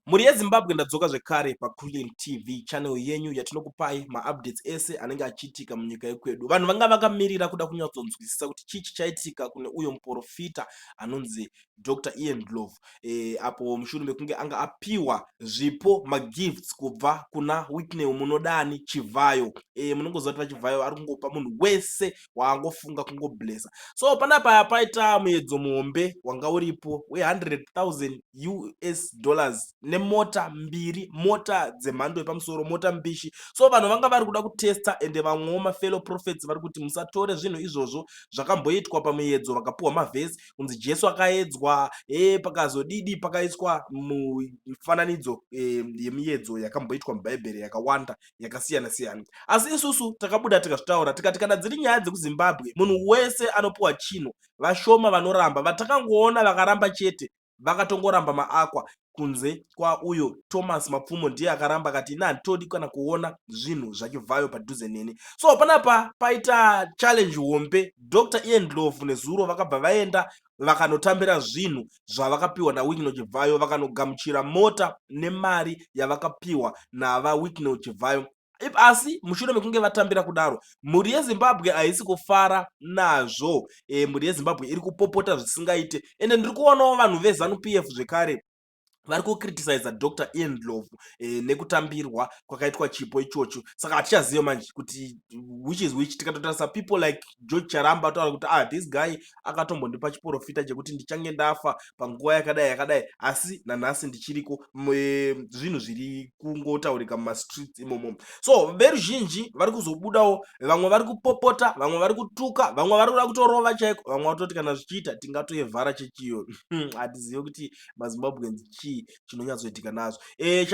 Muri yeZimbabwe ndadzoka zvekare paKuling TV channel yenyu yatinokupai maupdates ese anenge achiitika munyika yekwedu. Vanhu vanga vakamirira kuda kunyatsonzwisisa kuti chii chaitika kune uyo muprofita anonzi Dr. Ian Ndlovu, apo mushure mekunge anga apiwa zvipo magifts kubva kuna Wicknell munodani Chivhayo. Munongoziva kuti paChivhayo ari kungopa munhu wese waangofunga kungoblessa. So panapa paita muedzo muhombe wanga uripo we$100,000 nemota mbiri, mota dzemhando yepamusoro, mota mbishi. So vanhu vanga vari kuda kutesta, ende vamwewo mafellow prophets vari kuti musatore zvinhu izvozvo zvakamboitwa pamuedzo, vakapuwa mavhesi kunzi Jesu akaedzwa, pakazodidi pakaiswa mifananidzo yemiedzo yakamboitwa mubhaibheri yakawanda yakasiyana siyana. Asi isusu takabuda tikazvitaura tikati kana dziri nyaya dzekuZimbabwe munhu wese anopuwa chinhu, vashoma vanoramba. Vatakangoona vakaramba chete vakatongoramba maakwa kunze kwauyo Thomas Mapfumo, ndiye akaramba akati ina handitodi kana kuona zvinhu zvaChivhayo padhuze neni. So panapa paita challenge hombe. Dr. Ian Ndlovu nezuro vakabva vaenda vakanotambira zvinhu zvavakapiwa naWicknell Chivhayo, vakanogamuchira mota nemari yavakapiwa navaWicknell Chivhayo. Asi mushure mekunge vatambira kudaro, mhuri yeZimbabwe haisi kufara nazvo. Mhuri yeZimbabwe iri kupopota zvisingaite, ende ndiri kuonawo vanhu veZANU-PF zvekare vari kukriticiza Dr. Ian Ndlovu nekutambirwa kwakaitwa chipo ichocho. Saka hatichaziva manje kuti which is which. Tikatotarisa people like George Charamba ataura kuti this guy akatombondipa chiprofita chekuti ndichange ndafa panguva yakadai yakadai, asi nanhasi ndichiriko. Zvinhu zviri kungotaurika mumastreets imomo. So veruzhinji vari kuzobudawo, vamwe vari kupopota, vamwe vari kutuka, vamwe vari kuda kutorova chaiko, vamwe vatoti kana zvichiita tingatoyevhara chechiyo. Hatizivi kuti maZimbabweans chii chinonyatsoitika nazvo.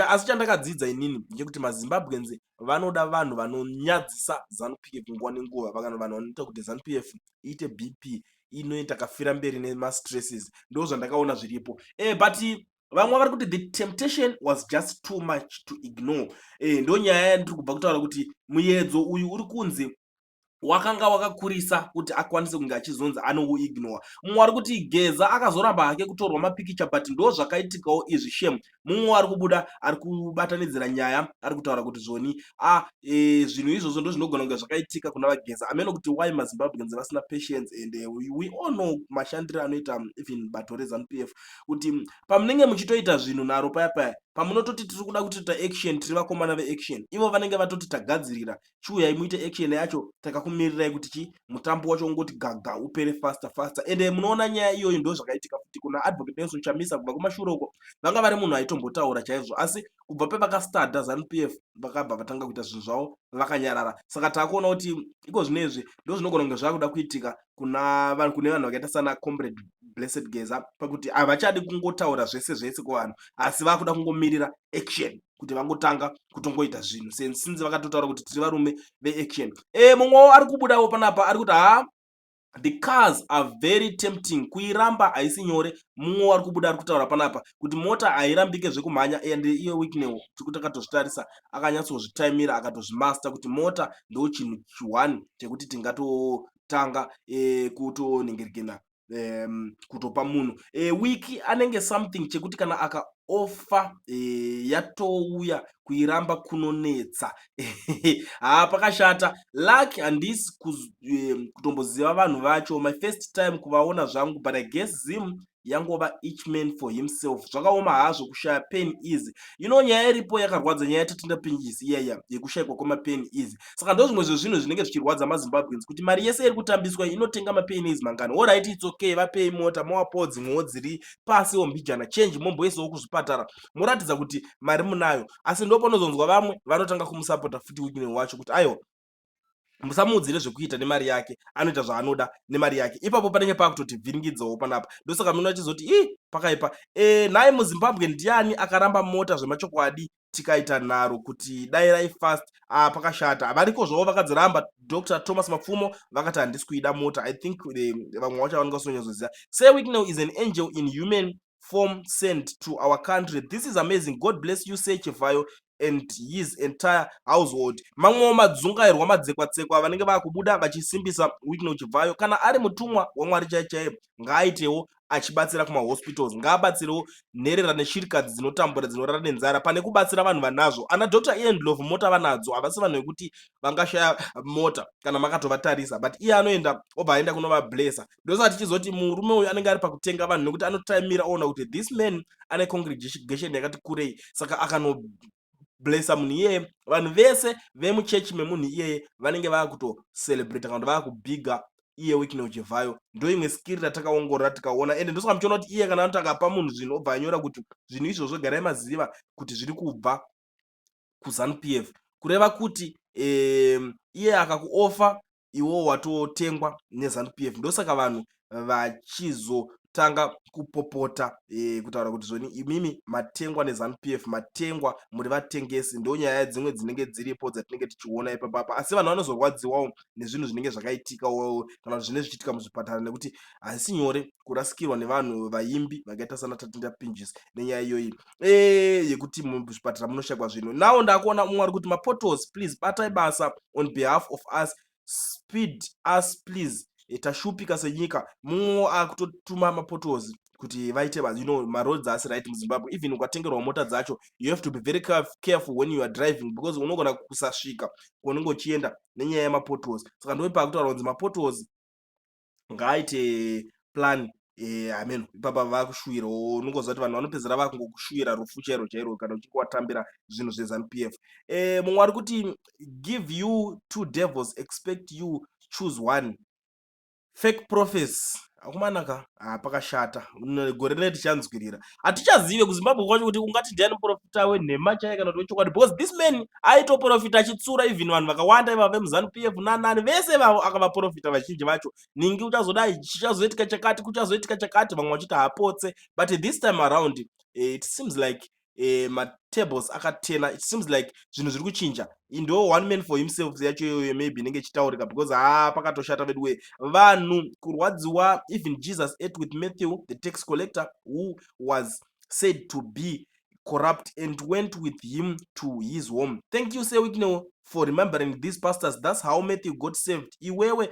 Asi chandakadzidza inini ndechekuti maZimbabweans vanoda vanhu vanonyadzisa ZANU-PF nguva nenguva, vanhu vanoita kuti ZANU-PF iite BP inoita kafira mberi nemastresses. Ndo zvandakaona zviripo. But vamwe vari kuti the temptation was just too much to ignore. Ndo nyaya yandiri kubva kutaura kuti muedzo uyu uri kunzi wakanga wakakurisa kuti akwanise kunge achizonzi anouignora. Mumwe ari kuti Geza akazoramba hake kutorwa mapikicha, but ndo zvakaitikawo izvi shame. Mumwe ari kubuda ari kubatanidzira nyaya, ari kutaura kuti zvoni zvinhu izvozvo ndo zvinogona kunge zvakaitika kuna vaGeza. Ameno kuti why maZimbabweans vasina patience, and we all know mashandiro anoita even bato reZANU-PF kuti pamunenge muchitoita zvinhu naro paya paya, pamunototi tiri kuda kuti action, tiri vakomana veaction, ivo vanenge vatoti tagadzirira chiuyai muite action yacho, takakumirirai kuti chi mutambo wacho ungoti gaga upere faster faster. Ende munoona nyaya iyoyo ndo zvakaitika futi kuna Advocate Nelson Chamisa. Kubva kumashure uko vanga vari munhu aitombotaura chaizvo, asi kubva pevakastarta ZANU-PF vakabva vatanga kuita zvinhu zvavo vakanyarara. Saka taakuona kuti iko zvinezvi ndo zvinogona kunge zvakuda kuitika kune vanhu vakaita sana Comrade Blessed Geza, pakuti havachadi kungotaura zvese zvese kuvanhu, asi vakuda kungomirira action kuti vangotanga kutongoita zvinhu since vakatotaura kuti tiri varume veaction. Mumwewo ari kubudawo panapa ari kuti the cars are very tempting, kuiramba haisi nyore. Mumwe ari kubuda ari kutaura panapa kuti mota hairambike zvekumhanya, ende iyo Wicknell tikuti akatozvitarisa akanyatsozvitaimira akatozvimaster kuti mota ndo chinhu chiwani chekuti tingatotanga kutonengerekena kutopa munhu. Wiki anenge something chekuti kana akaofa yatouya kuiramba kunonetsa. Pakashata. Lucky handisi kutomboziva vanhu vacho, my first time kuvaona zvangu, but I guess Zim yangova each man for himself. Zvakaoma hazvo kushaya pen easy. Nyaya iripo yakarwadza, nyaya yatatinda pinjisi iyaya yekushayikwa kwemapen easy. Saka ndo zvimwe zvezvinhu zvinenge zvichirwadza maZimbabweans kuti mari yese iri kutambiswa inotenga mapen easy mangano. Alright, it's okay, vapei mota, mowapawo dzimwewo dziri pasi wombijana, change momboisawo kuzvipatara, moratidza kuti mari munayo. Asi ndo panozonzwa vamwe vanotanga kumusapota futi Wicknell wacho kuti aiwa musamuudzire zvekuita nemari yake, anoita zvaanoda nemari yake. Ipapo panenge pakutoti vhiringidzawo panapa. Ndosaka munoona chizoti pakaipa. Nhaye muZimbabwe ndiani akaramba mota zvemachokwadi tikaita nharo kuti dai rai fast. Pakashata. Variko zvavo vakadziramba. Dr. Thomas Mapfumo vakati handisi kuida mota. I think vamwe vacho vanongasonyazoziva. Say Wicknell is an angel in human form sent to our country. This is amazing. God bless you, say Chivhayo. and his entire household. Mamwewo madzungairwa madzekwa-tsekwa vanenge vakubuda vachisimbisa Whitney Uchivhayo, kana ari mutumwa waMwari chaiye ngaaitewo achibatsira kumahospitals, ngaabatsirewo nherera neshirikadzi dzinotambura dzinorara nenzara pane kubatsira vanhu vanazvo. Ana Dr. Ian Ndlovu mota vanadzo, havasi vanhu vekuti vangashaya mota kana makatovatarisa, but iye anoenda obva aenda kunovablesa. Ndosaka tichizoti murume uyu anenge ari pakutenga vanhu nekuti anotaimira oona kuti this man ane congregation yakati kurei, saka akanoblesa munhu iyeye. Vanhu vese vemuchechi memunhu iyeye vanenge vaakutocelebrata kana kuti vaakubhiga iye Whitney Uchivhayo. Ndo imwe skiri ratakaongorora tikaona, ende ndosaka muchiona kuti iye kana anoti akapa munhu zvinhu obva anyora kuti zvinhu izvozvo garai maziva kuti zviri kubva kuZANU-PF, kureva kuti iye akakuofa iwo watotengwa neZANU-PF. Ndosaka vanhu vachizotanga kupopota kutaura kuti zvoni imimi matengwa neZANU-PF, matengwa muri vatengesi. Ndo nyaya dzimwe dzinenge dziripo dzatinenge tichiona ipapapa, asi vanhu vanozorwadziwawo nezvinhu zvinenge zvakaitika kana zvinenge zvichiitika muzvipatara, nekuti hazisi nyore kurasikirwa nevanhu vaimbi vakaita sana Tatinda Pinjes nenyaya iyoyi yekuti muzvipatara munoshakwa zvinhu. Nawo ndakuona mumwe ari kuti maportals, please batai basa on behalf of us, speed us please, tashupika senyika. Mumwe akutotuma maportals kuti vaite maroads haasi right muZimbabwe. Even ukatengerwa mota dzacho, you have to be very careful when you are driving, because unogona kusasvika kwaunenge uchienda nenyaya yemaportals. Saka ndoipa kutaura kuti maportals ngaaite plan. Amen. Ipapa vakushuwirawo, unongoziva kuti vanhu vanopedzera vakungokushuwira rufu chairo chairo kana uchinge watambira zvinhu zveZANU-PF. Mumwe ari kuti give you 2 devils, expect you choose one. Fake prophets akumanaka pakashata. Gore rine tichanzwirira, hatichazive kuZimbabwe kwacho kuti ungati ndiani muprofita wenhema chaiye kana kuti wechokwadi, because this man aitoprofita achitsura even vanhu vakawanda ivava vemuZANU-PF nanani vese vavo akavaprofita vazhinji vacho. Ningi uchazodai chichazoitika chakati, kuchazoitika chakati, vamwe vachiti hapotse. But this time around it seems like matables akatena. It seems like zvinhu zviri kuchinja. Ndo one man for himself yacho iyoyo maybe inenge ichitaurika, because pakatoshata veduwe vanhu kurwadziwa. Even Jesus ate with Matthew the tax collector, who was said to be corrupt, and went with him to his home. Thank you, say Whitney, for remembering these pastors. That's how Matthew got saved. Iwewe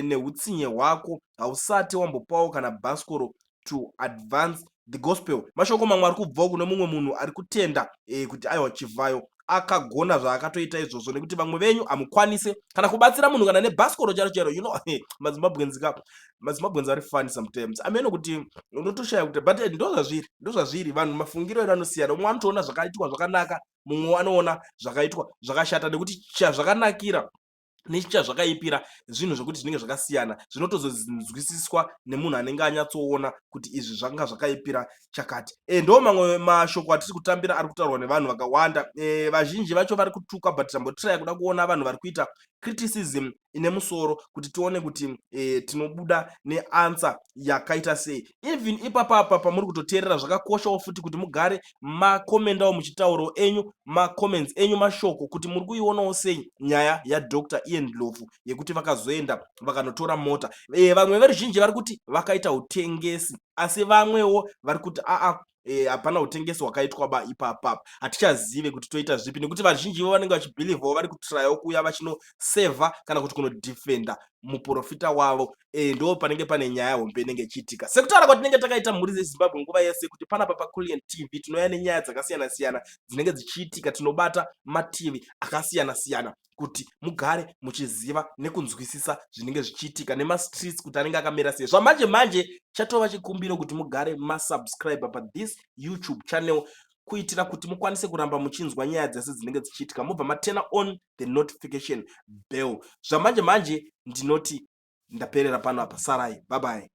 neutsinye hwako hausati wambopawo kana bhaskoro to advance the gospel. Mashoko mamwe ari kubvawo kune mumwe munhu ari kutenda kuti aiwa Chivhayo akagona zvaakatoita izvozvo, nekuti vamwe venyu hamukwanise kana kubatsira munhu kana nebhaskoro charo chairo. You know, mazimbabwenzi ari funny sometimes. Ameno kuti unotoshaya kuti, but ndozvazviri vanhu mafungiro edu anosiyana. Mumwe anotoona zvakaitwa zvakanaka, mumwe anoona zvakaitwa zvakashata, nekuti chazvakanakira nechazvakaipira zvinhu zvokuti zvinenge zvakasiyana, zvinotozonzwisiswa nemunhu anenge anyatsoona kuti izvi zvanga zvakaipira chakati. Ndo mamwe mashoko atiri kutambira ari kutaurwa nevanhu vakawanda. Vazhinji vacho vari kutuka, but tambotiraya kuda kuona vanhu vari kuita criticism ine musoro kuti tione kuti tinobuda neansa yakaita sei. Even ipapapa pamuri kutoteerera, zvakakoshawo futi kuti mugare makomendawo muchitauro enyu, macomments enyu, mashoko, kuti muri kuionawo sei nyaya yaDr. Ian Ndlovu yekuti vakazoenda vakanotora mota. Vamwe veruzhinji vari kuti vakaita utengesi, asi vamwewo vari kuti hapana utengesi hwakaitwa ba ipapa. Hatichazive kuti toita zvipi, nekuti vazhinji vo vanenge vachibhilivhawo vari kutrayawo kuuya vachinosevha kana kuti kunodhifenda muprofita wavo. Ndo panenge pane nyaya hombe inenge ichiitika. Sekutaura kwatinenge takaita mhuri dzeZimbabwe nguva yese, kuti panapa paKulian TV tinouya nenyaya dzakasiyana siyana dzinenge dzichiitika. Tinobata mativi akasiyana siyana kuti mugare muchiziva nekunzwisisa zvinenge zvichiitika nemastreets kuti anenge akamira sei. Zvamanje manje chatova chikumbiro kuti mugare masubscribe pathis YouTube channel, kuitira kuti mukwanise kuramba muchinzwa nyaya dzese dzinenge dzichiitika, mubva matena on the notification bell. Zvamanje manje ndinoti ndaperera pano apa. Sarai, bye bye.